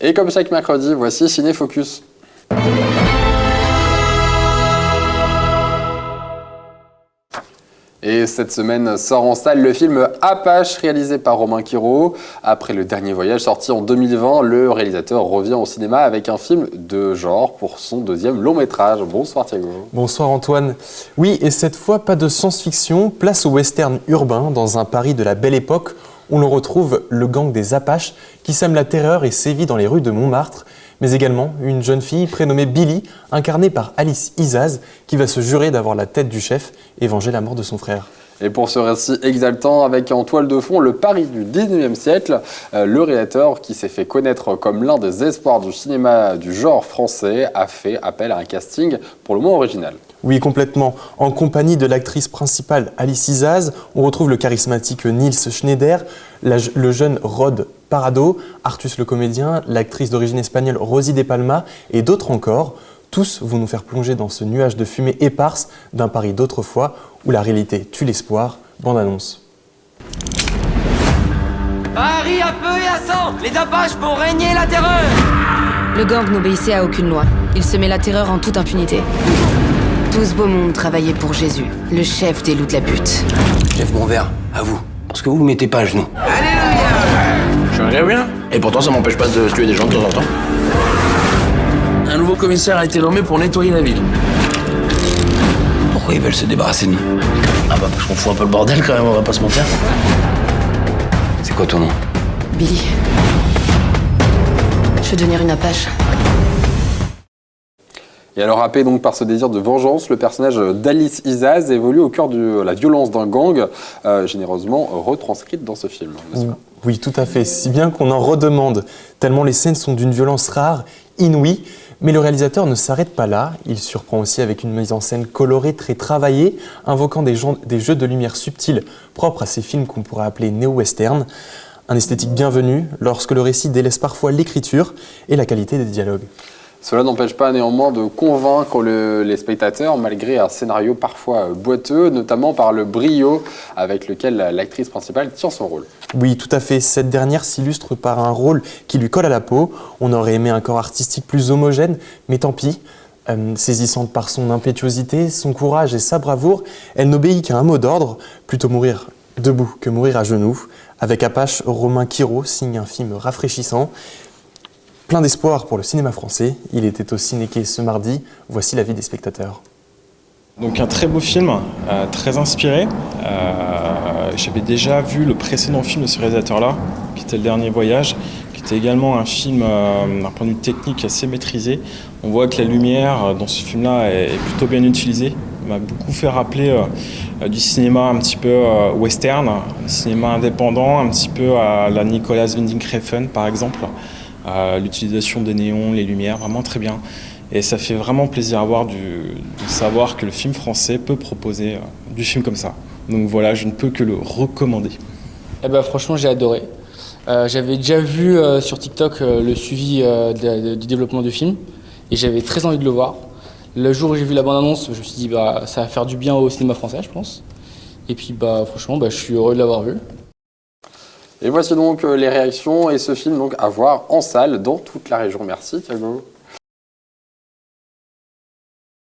Et comme chaque mercredi, voici Ciné Focus. Et cette semaine sort en salle le film Apache, réalisé par Romain Quiro. Après Le Dernier Voyage, sorti en 2020, le réalisateur revient au cinéma avec un film de genre pour son deuxième long métrage. Bonsoir Thiago. Bonsoir Antoine. Oui, et cette fois, pas de science-fiction, place au western urbain dans un Paris de la Belle Époque où l'on retrouve le gang des Apaches qui sème la terreur et sévit dans les rues de Montmartre, mais également une jeune fille prénommée Billy, incarnée par Alice Isaz, qui va se jurer d'avoir la tête du chef et venger la mort de son frère. Et pour ce récit exaltant, avec en toile de fond le Paris du 19e siècle, le réalisateur, qui s'est fait connaître comme l'un des espoirs du cinéma du genre français, a fait appel à un casting pour le moins original. Oui, complètement. En compagnie de l'actrice principale Alice Isaz, on retrouve le charismatique Niels Schneider, le jeune Rod Parado, Artus le comédien, l'actrice d'origine espagnole Rosie De Palma et d'autres encore. Tous vont nous faire plonger dans ce nuage de fumée éparse d'un Paris d'autrefois où la réalité tue l'espoir. Bande annonce. Paris à feu et à sang, les Apaches font régner la terreur. Le gang n'obéissait à aucune loi. Il semait la terreur en toute impunité. Tout ce beau monde travaillait pour Jésus, le chef des loups de la butte. Je lève mon verre, à vous. Parce que vous mettez pas à genoux. Alléluia. Je suis un gars bien. Et pourtant, ça m'empêche pas de tuer des gens de temps en temps. Un nouveau commissaire a été nommé pour nettoyer la ville. Pourquoi ils veulent se débarrasser de nous? Ah bah parce qu'on fout un peu le bordel quand même, on va pas se mentir. C'est quoi ton nom? Billy. Je veux devenir une Apache. Et alors happé donc par ce désir de vengeance, le personnage d'Alice Isaz évolue au cœur de la violence d'un gang, généreusement retranscrite dans ce film, n'est-ce pas ? Oui, tout à fait, si bien qu'on en redemande, tellement les scènes sont d'une violence rare, inouïe. Mais le réalisateur ne s'arrête pas là, il surprend aussi avec une mise en scène colorée, très travaillée, invoquant des jeux de lumière subtils propres à ces films qu'on pourrait appeler néo-western. Un esthétique bienvenu lorsque le récit délaisse parfois l'écriture et la qualité des dialogues. Cela n'empêche pas néanmoins de convaincre les spectateurs, malgré un scénario parfois boiteux, notamment par le brio avec lequel l'actrice principale tient son rôle. Oui, tout à fait. Cette dernière s'illustre par un rôle qui lui colle à la peau. On aurait aimé un corps artistique plus homogène, mais tant pis. Saisissante par son impétuosité, son courage et sa bravoure, elle n'obéit qu'à un mot d'ordre, plutôt mourir debout que mourir à genoux. Avec Apache, Romain Quiro signe un film rafraîchissant. Plein d'espoir pour le cinéma français. Il était au Cinéquai ce mardi. Voici l'avis des spectateurs. Donc un très beau film, très inspiré. J'avais déjà vu le précédent film de ce réalisateur-là, qui était Le Dernier Voyage, qui était également un film d'un point de vue technique assez maîtrisé. On voit que la lumière dans ce film-là est plutôt bien utilisée. Il m'a beaucoup fait rappeler du cinéma un petit peu western, du cinéma indépendant, un petit peu à la Nicolas Winding Refn par exemple. L'utilisation des néons, les lumières, vraiment très bien. Et ça fait vraiment plaisir à voir de savoir que le film français peut proposer du film comme ça. Donc voilà, je ne peux que le recommander. Eh ben, franchement, j'ai adoré. J'avais déjà vu sur TikTok le suivi du développement du film et j'avais très envie de le voir. Le jour où j'ai vu la bande-annonce, je me suis dit ça va faire du bien au cinéma français, je pense. Et puis franchement, je suis heureux de l'avoir vu. Et voici donc les réactions et ce film donc à voir en salle dans toute la région. Merci Thiago.